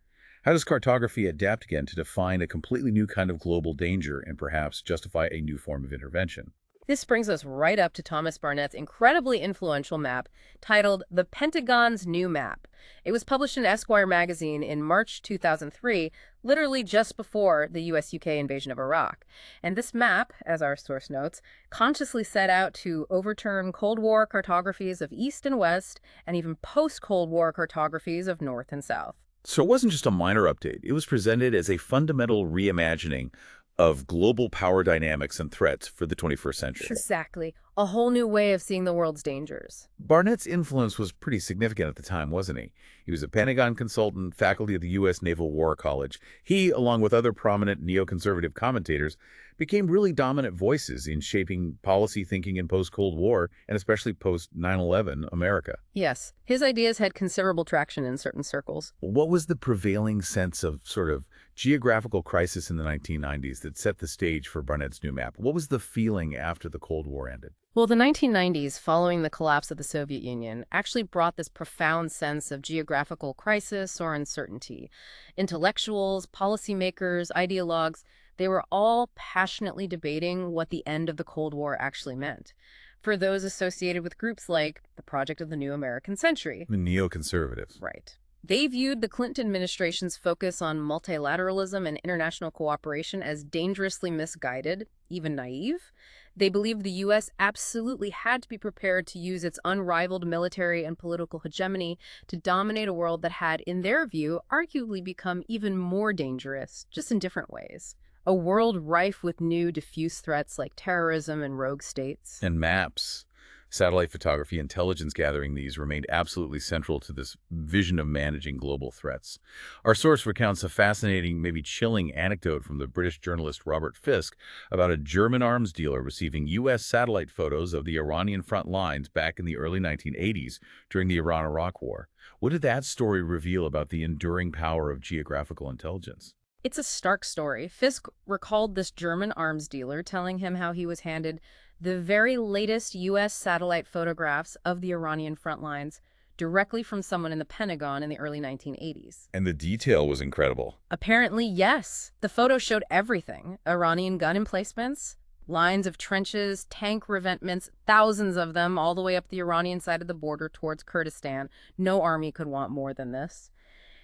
How does cartography adapt again to define a completely new kind of global danger and perhaps justify a new form of intervention? This brings us right up to Thomas Barnett's incredibly influential map titled The Pentagon's New Map. It was published in Esquire magazine in March 2003, literally just before the US-UK invasion of Iraq. And this map, as our source notes, consciously set out to overturn Cold War cartographies of East and West and even post-Cold War cartographies of North and South. So it wasn't just a minor update. It was presented as a fundamental reimagining of global power dynamics and threats for the 21st century. Exactly. A whole new way of seeing the world's dangers. Barnett's influence was pretty significant at the time, wasn't he? He was a Pentagon consultant, faculty at the U.S. Naval War College. He, along with other prominent neoconservative commentators, became really dominant voices in shaping policy thinking in post-Cold War and especially post-9/11 America. Yes, his ideas had considerable traction in certain circles. What was the prevailing sense of sort of geographical crisis in the 1990s that set the stage for Barnett's new map? What was the feeling after the Cold War ended? Well, the 1990s, following the collapse of the Soviet Union, actually brought this profound sense of geographical crisis or uncertainty. Intellectuals, policymakers, ideologues, they were all passionately debating what the end of the Cold War actually meant. For those associated with groups like the Project of the New American Century. The neoconservatives. Right. They viewed the Clinton administration's focus on multilateralism and international cooperation as dangerously misguided, even naive. They believed the U.S. absolutely had to be prepared to use its unrivaled military and political hegemony to dominate a world that had, in their view, arguably become even more dangerous, just in different ways. A world rife with new diffuse threats like terrorism and rogue states. And maps. Satellite photography, intelligence gathering, these remained absolutely central to this vision of managing global threats. Our source recounts a fascinating, maybe chilling anecdote from the British journalist Robert Fisk about a German arms dealer receiving U.S. satellite photos of the Iranian front lines back in the early 1980s during the Iran-Iraq War. What did that story reveal about the enduring power of geographical intelligence? It's a stark story. Fisk recalled this German arms dealer telling him how he was handed the very latest U.S. satellite photographs of the Iranian front lines directly from someone in the Pentagon in the early 1980s. And the detail was incredible. Apparently, yes. The photo showed everything. Iranian gun emplacements, lines of trenches, tank revetments, thousands of them, all the way up the Iranian side of the border towards Kurdistan. No army could want more than this.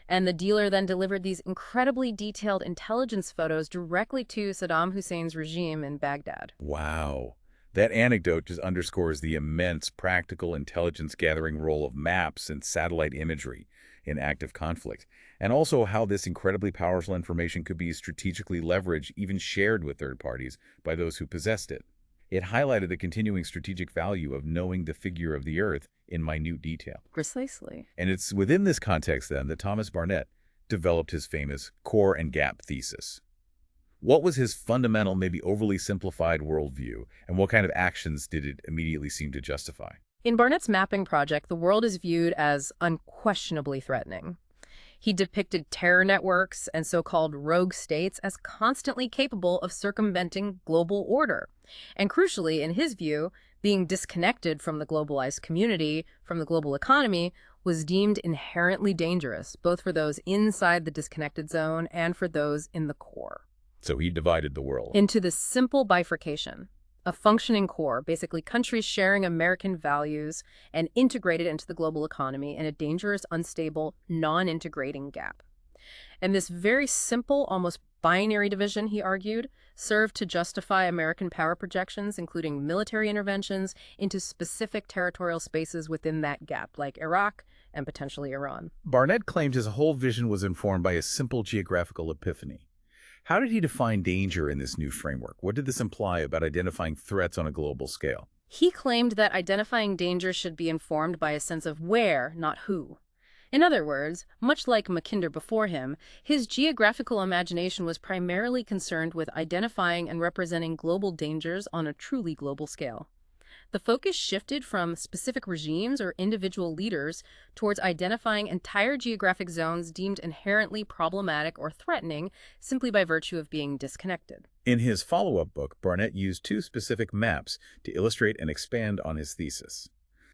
And the dealer then delivered these incredibly detailed intelligence photos directly to Saddam Hussein's regime in Baghdad. Wow. That anecdote just underscores the immense practical intelligence-gathering role of maps and satellite imagery in active conflict, and also how this incredibly powerful information could be strategically leveraged, even shared with third parties, by those who possessed it. It highlighted the continuing strategic value of knowing the figure of the Earth in minute detail. Precisely. And it's within this context, then, that Thomas Barnett developed his famous core and gap thesis. What was his fundamental, maybe overly simplified worldview, and what kind of actions did it immediately seem to justify? In Barnett's mapping project, the world is viewed as unquestionably threatening. He depicted terror networks and so-called rogue states as constantly capable of circumventing global order. And crucially, in his view, being disconnected from the globalized community, from the global economy, was deemed inherently dangerous, both for those inside the disconnected zone and for those in the core. So he divided the world Into this simple bifurcation. A functioning core, basically countries sharing American values and integrated into the global economy, and a dangerous, unstable, non-integrating gap. And this very simple, almost binary division, he argued, served to justify American power projections, including military interventions into specific territorial spaces within that gap, like Iraq and potentially Iran. Barnett claimed his whole vision was informed by a simple geographical epiphany. How did he define danger in this new framework? What did this imply about identifying threats on a global scale? He claimed that identifying danger should be informed by a sense of where, not who. In other words, much like Mackinder before him, his geographical imagination was primarily concerned with identifying and representing global dangers on a truly global scale. The focus shifted from specific regimes or individual leaders towards identifying entire geographic zones deemed inherently problematic or threatening simply by virtue of being disconnected. In his follow-up book, Barnett used two specific maps to illustrate and expand on his thesis.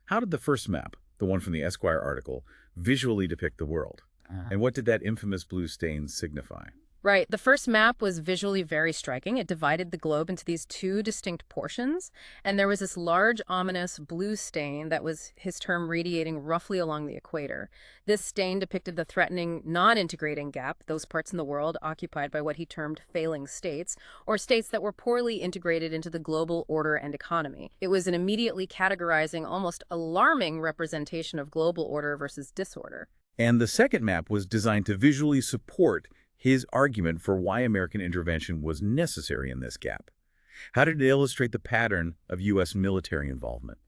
How did the first map, the one from the Esquire article, visually depict the world? And what did that infamous blue stain signify? Right. The first map was visually very striking. It divided the globe into these two distinct portions, and there was this large, ominous blue stain that was his term radiating roughly along the equator. This stain depicted the threatening non-integrating gap, those parts in the world occupied by what he termed failing states, or states that were poorly integrated into the global order and economy. It was an immediately categorizing, almost alarming representation of global order versus disorder. And the second map was designed to visually support his argument for why American intervention was necessary in this gap. How did it illustrate the pattern of U.S. military involvement?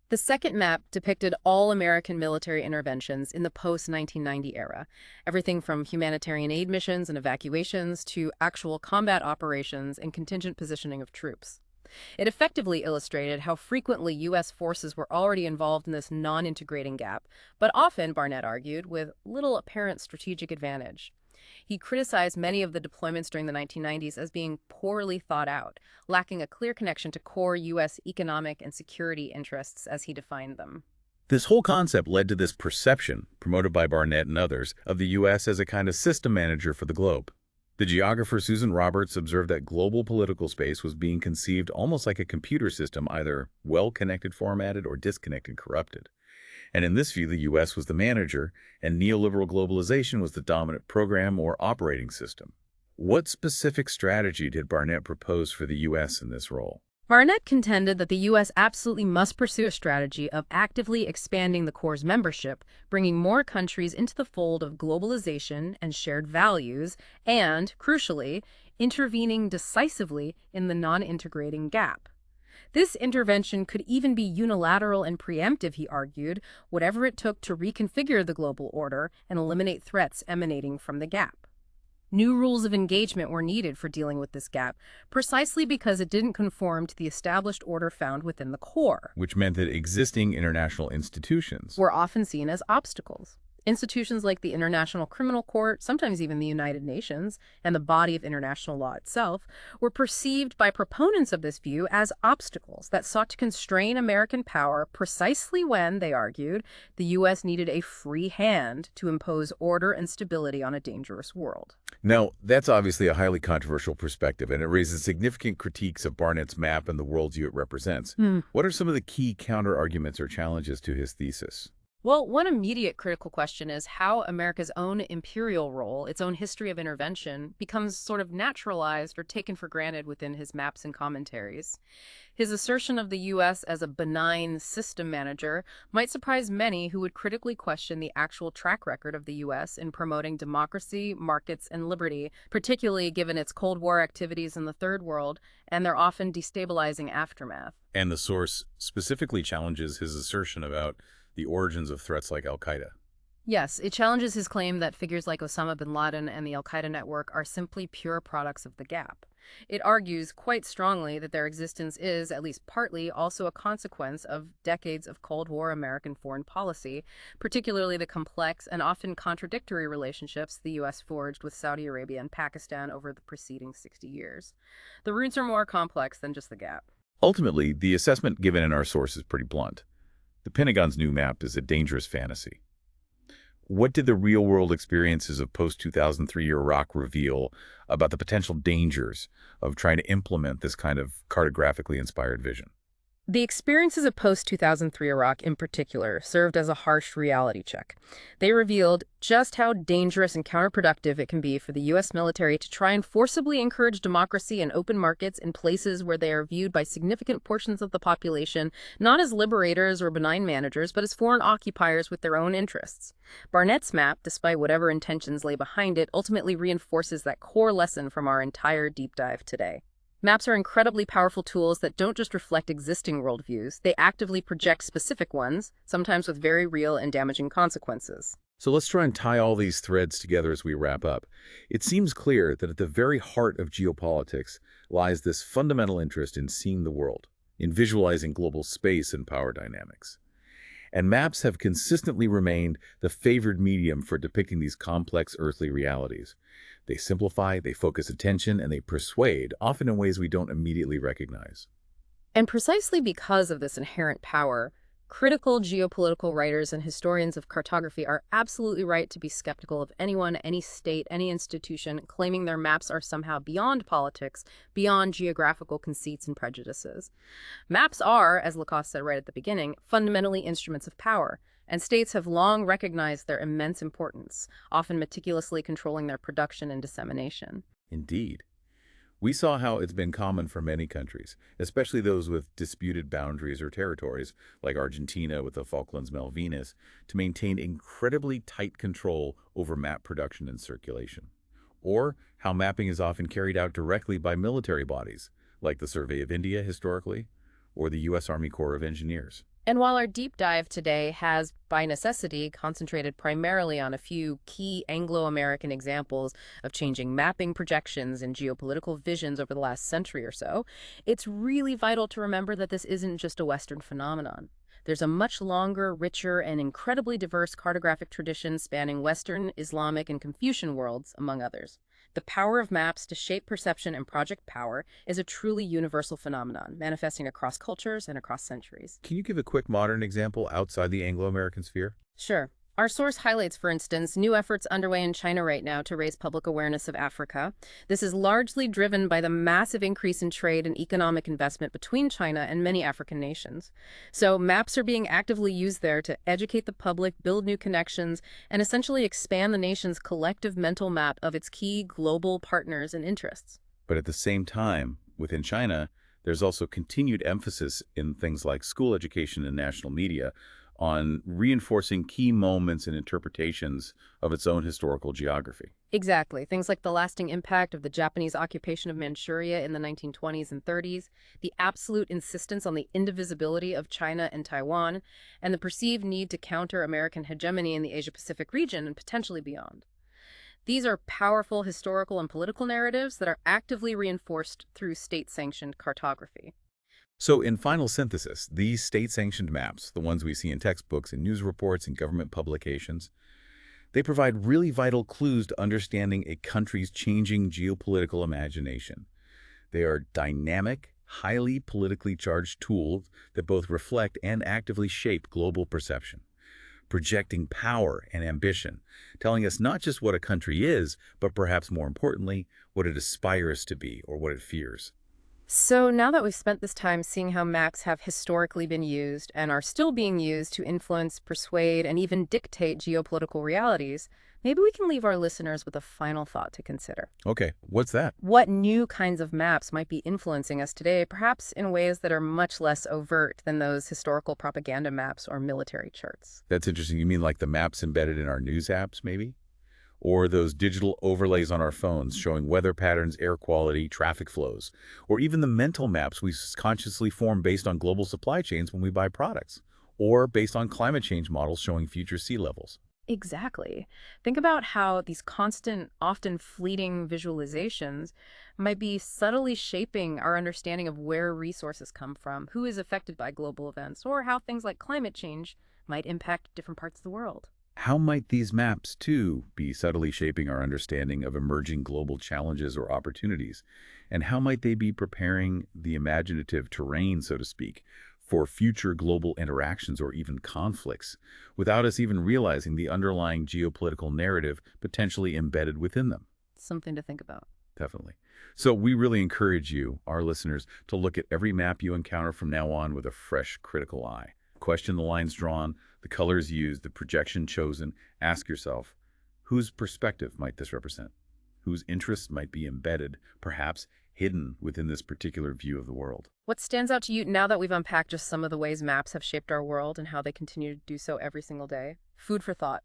The second map depicted all American military interventions in the post-1990 era, everything from humanitarian aid missions and evacuations to actual combat operations and contingent positioning of troops. It effectively illustrated how frequently U.S. forces were already involved in this non-integrating gap, but often, Barnett argued, with little apparent strategic advantage. He criticized many of the deployments during the 1990s as being poorly thought out, lacking a clear connection to core U.S. economic and security interests as he defined them. This whole concept led to this perception, promoted by Barnett and others, of the U.S. as a kind of system manager for the globe. The geographer Susan Roberts observed that global political space was being conceived almost like a computer system, either well-connected, formatted, or disconnected, corrupted. And in this view, the U.S. was the manager, and neoliberal globalization was the dominant program or operating system. What specific strategy did Barnett propose for the U.S. in this role? Barnett contended that the U.S. absolutely must pursue a strategy of actively expanding the Corps' membership, bringing more countries into the fold of globalization and shared values, and, crucially, intervening decisively in the non-integrating gap. This intervention could even be unilateral and preemptive, he argued, whatever it took to reconfigure the global order and eliminate threats emanating from the gap. New rules of engagement were needed for dealing with this gap, precisely because it didn't conform to the established order found within the Corps, Which meant that existing international institutions were often seen as obstacles. Institutions like the International Criminal Court, sometimes even the United Nations, and the body of international law itself, were perceived by proponents of this view as obstacles that sought to constrain American power precisely when, they argued, the U.S. needed a free hand to impose order and stability on a dangerous world. Now, that's obviously a highly controversial perspective, and it raises significant critiques of Barnett's map and the worldview it represents. What are some of the key counter-arguments or challenges to his thesis? Well, one immediate critical question is how America's own imperial role, its own history of intervention, becomes sort of naturalized or taken for granted within his maps and commentaries. His assertion of the U.S. as a benign system manager might surprise many who would critically question the actual track record of the U.S. in promoting democracy, markets, and liberty, particularly given its Cold War activities in the Third World and their often destabilizing aftermath. And the source specifically challenges his assertion about the origins of threats like al-Qaeda. Yes, it challenges his claim that figures like Osama bin Laden and the al-Qaeda network are simply pure products of the gap. It argues quite strongly that their existence is, at least partly, also a consequence of decades of Cold War American foreign policy, particularly the complex and often contradictory relationships the U.S. forged with Saudi Arabia and Pakistan over the preceding 60 years. The roots are more complex than just the gap. Ultimately, the assessment given in our source is pretty blunt. The Pentagon's new map is a dangerous fantasy. What did the real-world experiences of post-2003 Iraq reveal about the potential dangers of trying to implement this kind of cartographically inspired vision? The experiences of post-2003 Iraq in particular served as a harsh reality check. They revealed just how dangerous and counterproductive it can be for the U.S. military to try and forcibly encourage democracy and open markets in places where they are viewed by significant portions of the population not as liberators or benign managers, but as foreign occupiers with their own interests. Barnett's map, despite whatever intentions lay behind it, ultimately reinforces that core lesson from our entire deep dive today. Maps are incredibly powerful tools that don't just reflect existing worldviews, they actively project specific ones, sometimes with very real and damaging consequences. So let's try and tie all these threads together as we wrap up. It seems clear that at the very heart of geopolitics lies this fundamental interest in seeing the world, in visualizing global space and power dynamics. And maps have consistently remained the favored medium for depicting these complex earthly realities. They simplify, they focus attention, and they persuade, often in ways we don't immediately recognize. And precisely because of this inherent power, Critical geopolitical writers and historians of cartography are absolutely right to be skeptical of anyone, any state, any institution claiming their maps are somehow beyond politics, beyond geographical conceits and prejudices. Maps are, as Lacoste said right at the beginning, fundamentally instruments of power, and states have long recognized their immense importance, often meticulously controlling their production and dissemination. Indeed. We saw how it's been common for many countries, especially those with disputed boundaries or territories, like Argentina with the Falklands Malvinas, to maintain incredibly tight control over map production and circulation. Or how mapping is often carried out directly by military bodies, like the Survey of India historically, or the U.S. Army Corps of Engineers. And while our deep dive today has, by necessity, concentrated primarily on a few key Anglo-American examples of changing mapping projections and geopolitical visions over the last century or so, it's really vital to remember that this isn't just a Western phenomenon. There's a much longer, richer, and incredibly diverse cartographic tradition spanning Western, Islamic, and Confucian worlds, among others. The power of maps to shape perception and project power is a truly universal phenomenon, manifesting across cultures and across centuries. Can you give a quick modern example outside the Anglo-American sphere? Sure. Our source highlights, for instance, new efforts underway in China right now to raise public awareness of Africa. This is largely driven by the massive increase in trade and economic investment between China and many African nations. So maps are being actively used there to educate the public, build new connections, and essentially expand the nation's collective mental map of its key global partners and interests. But at the same time, within China, there's also continued emphasis in things like school education and national media on reinforcing key moments and interpretations of its own historical geography. Exactly. Things like the lasting impact of the Japanese occupation of Manchuria in the 1920s and 30s, the absolute insistence on the indivisibility of China and Taiwan, and the perceived need to counter American hegemony in the Asia-Pacific region and potentially beyond. These are powerful historical and political narratives that are actively reinforced through state-sanctioned cartography. So in final synthesis, these state-sanctioned maps, the ones we see in textbooks and news reports and government publications, they provide really vital clues to understanding a country's changing geopolitical imagination. They are dynamic, highly politically charged tools that both reflect and actively shape global perception, projecting power and ambition, telling us not just what a country is, but perhaps more importantly, what it aspires to be or what it fears. So now that we've spent this time seeing how maps have historically been used and are still being used to influence, persuade, and even dictate geopolitical realities, maybe we can leave our listeners with a final thought to consider. Okay, what's that? What new kinds of maps might be influencing us today, perhaps in ways that are much less overt than those historical propaganda maps or military charts? That's interesting. You mean like the maps embedded in our news apps, maybe? Or those digital overlays on our phones showing weather patterns, air quality, traffic flows, or even the mental maps we consciously form based on global supply chains when we buy products, or based on climate change models showing future sea levels. Exactly. Think about how these constant, often fleeting visualizations might be subtly shaping our understanding of where resources come from, who is affected by global events, or how things like climate change might impact different parts of the world. How might these maps, too, be subtly shaping our understanding of emerging global challenges or opportunities? And how might they be preparing the imaginative terrain, so to speak, for future global interactions or even conflicts, without us even realizing the underlying geopolitical narrative potentially embedded within them? Something to think about. Definitely. So we really encourage you, our listeners, to look at every map you encounter from now on with a fresh, critical eye. Question the lines drawn, the colors used, the projection chosen. Ask yourself, whose perspective might this represent? Whose interests might be embedded, perhaps hidden within this particular view of the world? What stands out to you now that we've unpacked just some of the ways maps have shaped our world and how they continue to do so every single day? Food for thought.